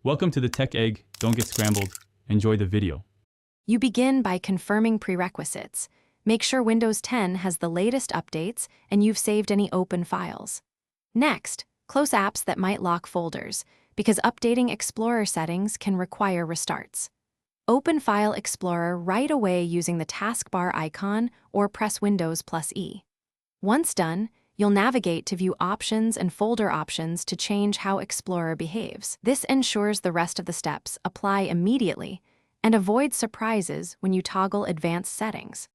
Welcome to the Tech Egg. Don't get scrambled. Enjoy the video. You begin by confirming prerequisites. Make sure Windows 10 has the latest updates and you've saved any open files. Next, close apps that might lock folders, because updating Explorer settings can require restarts. Open File Explorer right away using the taskbar icon or press Windows +E. Once done, you'll navigate to view options and folder options to change how Explorer behaves. This ensures the rest of the steps apply immediately and avoid surprises when you toggle advanced settings.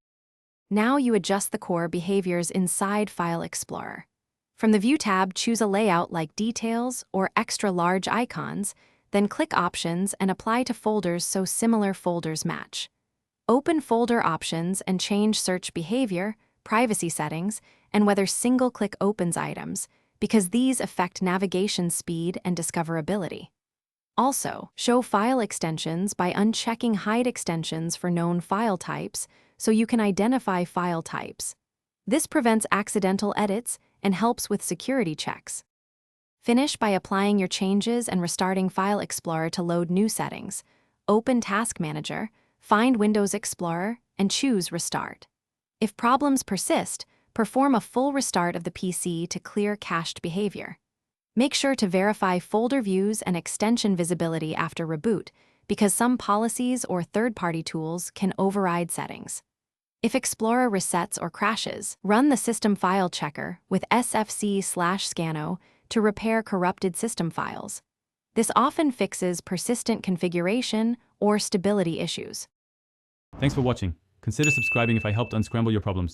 Now you adjust the core behaviors inside File Explorer. From the View tab, choose a layout like Details or Extra Large icons, then click Options and apply to folders so similar folders match. Open Folder Options and change search behavior, privacy settings, and whether single-click opens items, because these affect navigation speed and discoverability. Also, show file extensions by unchecking Hide extensions for known file types so you can identify file types. This prevents accidental edits and helps with security checks. Finish by applying your changes and restarting File Explorer to load new settings. Open Task Manager, find Windows Explorer, and choose Restart. If problems persist, perform a full restart of the PC to clear cached behavior. Make sure to verify folder views and extension visibility after reboot, because some policies or third-party tools can override settings. If Explorer resets or crashes, run the System File Checker with sfc/scanno to repair corrupted system files. This often fixes persistent configuration or stability issues. Thanks for watching. Consider subscribing if I helped unscramble your problems.